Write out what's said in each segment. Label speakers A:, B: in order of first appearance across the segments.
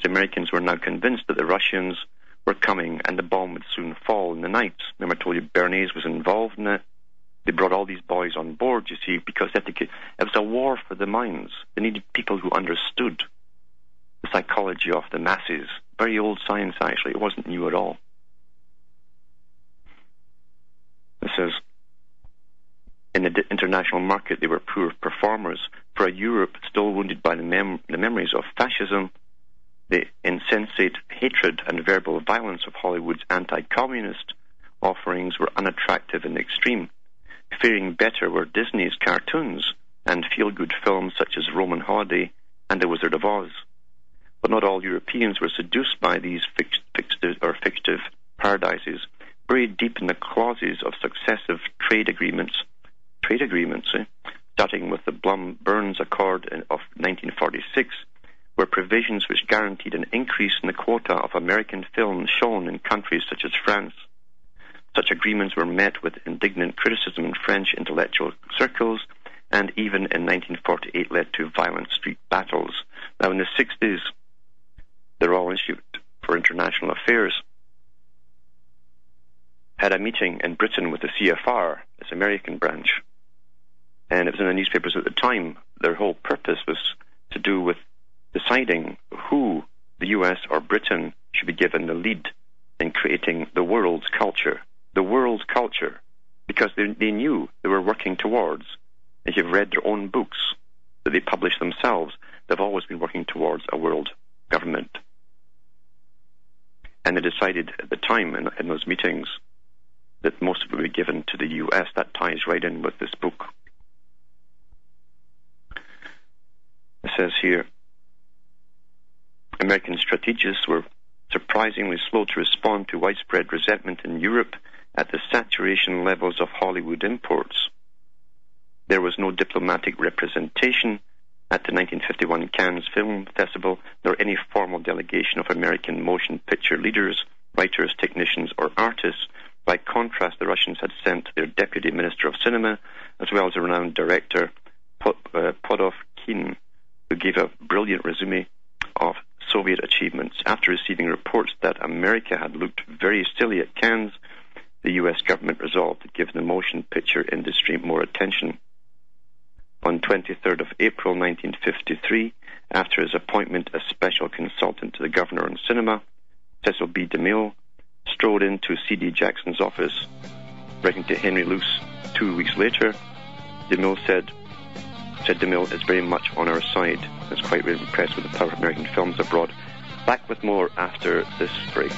A: Most Americans were now convinced that the Russians were coming and the bomb would soon fall in the night. Remember I told you Bernays was involved in it? They brought all these boys on board, you see, because it was a war for the minds. They needed people who understood the psychology of the masses. Very old science, actually. It wasn't new at all. It says, in the international market, they were poor performers. For a Europe still wounded by the memories of fascism, the insensate hatred and verbal violence of Hollywood's anti-communist offerings were unattractive in the extreme. Faring better were Disney's cartoons and feel-good films such as Roman Holiday and The Wizard of Oz. But not all Europeans were seduced by these fictive paradises. Buried deep in the clauses of successive trade agreements, starting with the Blum-Burns Accord of 1946, were provisions which guaranteed an increase in the quota of American films shown in countries such as France. Such agreements were met with indignant criticism in French intellectual circles, and even in 1948 led to violent street battles. Now in the 60s, the Royal Institute for International Affairs had a meeting in Britain with the CFR, its American branch, and it was in the newspapers at the time. Their whole purpose was to do with deciding who, the US or Britain, should be given the lead in creating the world's culture. The world's culture, because they knew they were working towards, if you've read their own books that they publish themselves, they've always been working towards a world government. And they decided at the time in those meetings that most of it would be given to the US. That ties right in with this book. It says here, American strategists were surprisingly slow to respond to widespread resentment in Europe at the saturation levels of Hollywood imports. There was no diplomatic representation at the 1951 Cannes Film Festival, nor any formal delegation of American motion picture leaders, writers, technicians, or artists. By contrast, the Russians had sent their deputy minister of cinema, as well as a renowned director, Podovkin, who gave a brilliant resume of Soviet achievements. After receiving reports that America had looked very silly at Cannes, the U.S. government resolved to give the motion picture industry more attention. On 23rd of April 1953, after his appointment as special consultant to the governor on cinema, Cecil B. DeMille strode into C.D. Jackson's office. Writing to Henry Luce 2 weeks later, DeMille said DeMille is very much on our side. I was quite impressed with the power of American films abroad. Back with more after this break.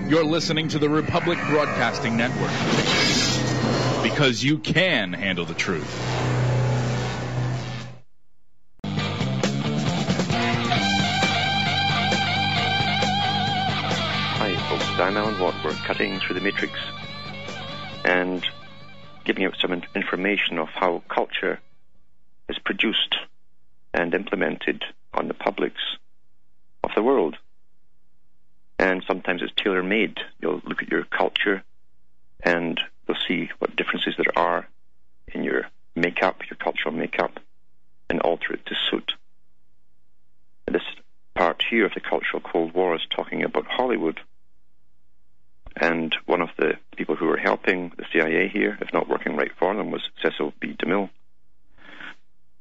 B: You're listening to the Republic Broadcasting Network, because you can handle the truth.
A: Hi folks, I'm Alan Watt. We're cutting through the matrix and giving out some information of how culture is produced and implemented on the publics of the world. And sometimes it's tailor-made. You'll look at your culture and you'll see what differences there are in your makeup, your cultural makeup, and alter it to suit. And this part here of the Cultural Cold War is talking about Hollywood. And one of the people who were helping the CIA here, if not working right for them, was Cecil B. DeMille.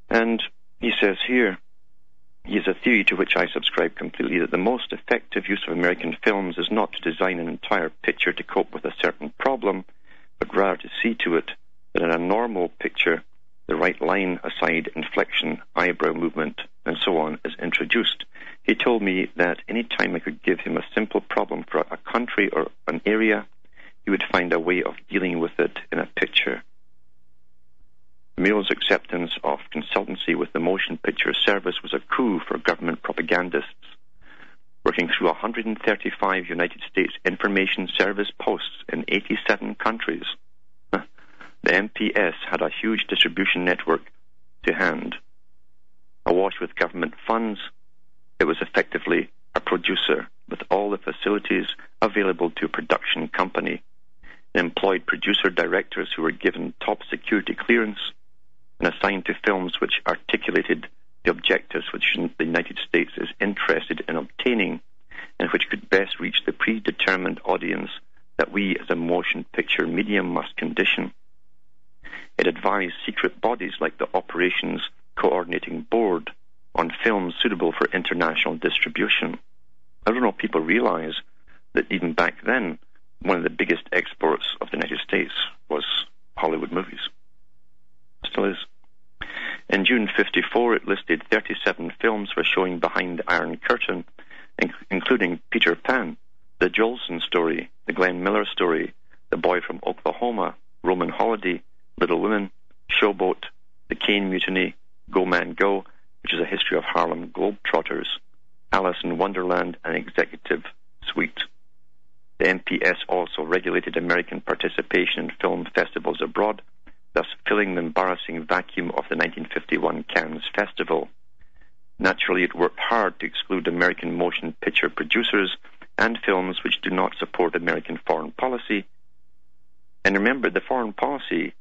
A: And he says here, he has a theory to which I subscribe completely, that the most effective use of American films is not to design an entire picture to cope with a certain problem, but rather to see to it that in a normal picture, the right line, aside, inflection, eyebrow movement, and so on is introduced. He told me that any time I could give him a simple problem for a country or an area, he would find a way of dealing with it in a picture. DeMille's acceptance of consultancy with the Motion Picture Service was a coup for government propagandists. Working through 135 United States Information Service posts in 87 countries, the MPS had a huge distribution network to hand. Awash with government funds, it was effectively a producer with all the facilities available to a production company. employed producer-directors who were given top security clearance and assigned to films which articulated the objectives which the United States is interested in obtaining and which could best reach the predetermined audience that we as a motion picture medium must condition. It advised secret bodies like the Operations Coordinating Board on films suitable for international distribution. I don't know if people realize that even back then, one of the biggest exports of the United States was Hollywood movies. Still is. In June 1954, it listed 37 films for showing behind the Iron Curtain, including Peter Pan, The Jolson Story, The Glenn Miller Story, The Boy from Oklahoma, Roman Holiday, Little Women, Showboat, The Cane Mutiny, Go Man Go, which is a history of Harlem Globetrotters, Alice in Wonderland, and Executive Suite. The MPS also regulated American participation in film festivals abroad, thus filling the embarrassing vacuum of the 1951 Cannes Festival. Naturally, it worked hard to exclude American motion picture producers and films which do not support American foreign policy. And remember, the foreign policy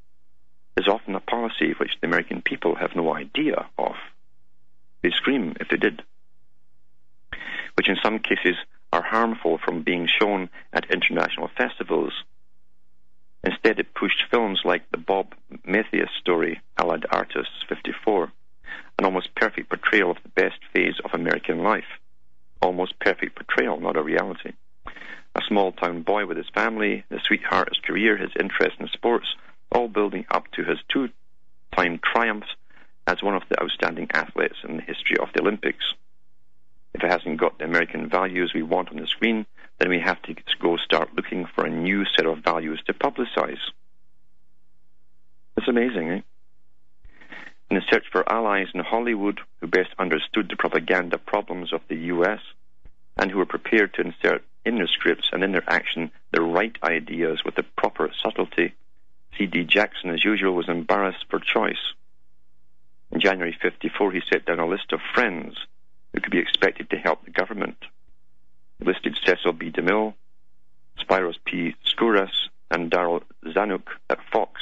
A: is often a policy which the American people have no idea of. They scream if they did, which in some cases are harmful from being shown at international festivals. Instead, it pushed films like the Bob Mathias story, Allied Artists, 1954, an almost perfect portrayal of the best phase of American life. Almost perfect portrayal, not a reality. A small-town boy with his family, the sweetheart, his career, his interest in sports, all building up to his two-time triumphs as one of the outstanding athletes in the history of the Olympics. If it hasn't got the American values we want on the screen, then we have to go start looking for a new set of values to publicize. It's amazing, eh? In the search for allies in Hollywood who best understood the propaganda problems of the U.S. and who were prepared to insert in their scripts and in their action the right ideas with the proper subtlety, C.D. Jackson, as usual, was embarrassed for choice. In January 1954, he set down a list of friends who could be expected to help the government. He listed Cecil B. DeMille, Spiros P. Skouras, and Darrell Zanuck at Fox,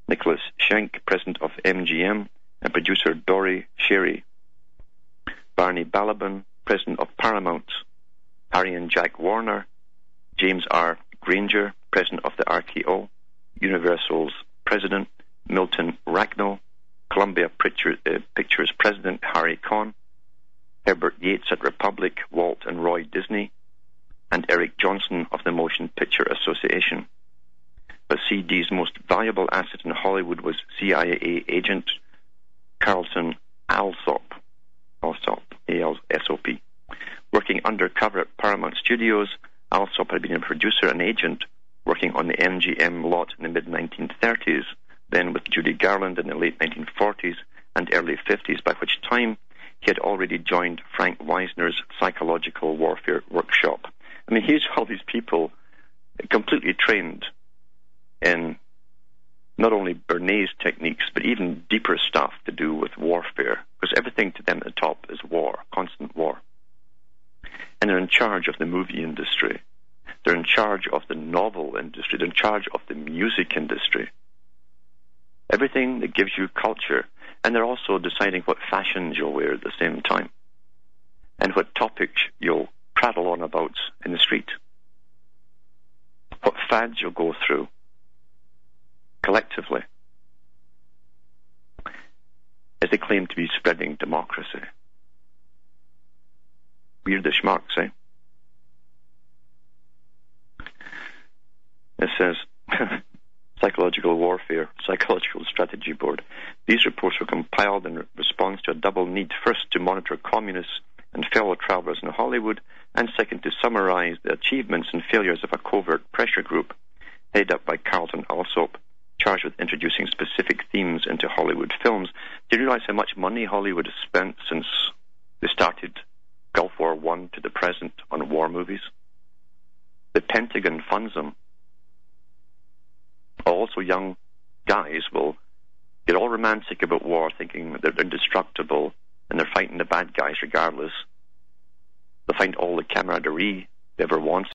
A: Nicholas Schenck, president of MGM, and producer Dory Sherry, Barney Balaban, president of Paramount, Harry and Jack Warner, James R. Granger, president of the RKO, Universal's president, Milton Racknell, Columbia Pictures president, Harry Cohn, Herbert Yates at Republic, Walt and Roy Disney, and Eric Johnson of the Motion Picture Association. But CD's most valuable asset in Hollywood was CIA agent Carlton Alsop, A-L-S-O-P. Working undercover at Paramount Studios, Alsop had been a producer and agent working on the MGM lot in the mid-1930s, then with Judy Garland in the late 1940s and early 50s, by which time he had already joined Frank Wisner's psychological warfare workshop. I mean, here's all these people completely trained in not only Bernays techniques, but even deeper stuff to do with warfare, because everything to them at the top is war, constant war. And they're in charge of the movie industry. They're in charge of the novel industry. They're in charge of the music industry. Everything that gives you culture. And they're also deciding what fashions you'll wear at the same time, and what topics you'll prattle on about in the street, what fads you'll go through collectively, as they claim to be spreading democracy. We're the schmucks, eh? It says, Psychological Warfare, Psychological Strategy Board. These reports were compiled in response to a double need: first, to monitor communists and fellow travelers in Hollywood, and second, to summarize the achievements and failures of a covert pressure group headed up by Carlton Alsop, charged with introducing specific themes into Hollywood films. Do you realize how much money Hollywood has spent since they started Gulf War I to the present on war movies? The Pentagon funds them. Also, young guys will get all romantic about war, thinking that they're indestructible and they're fighting the bad guys regardless. They'll find all the camaraderie they ever wanted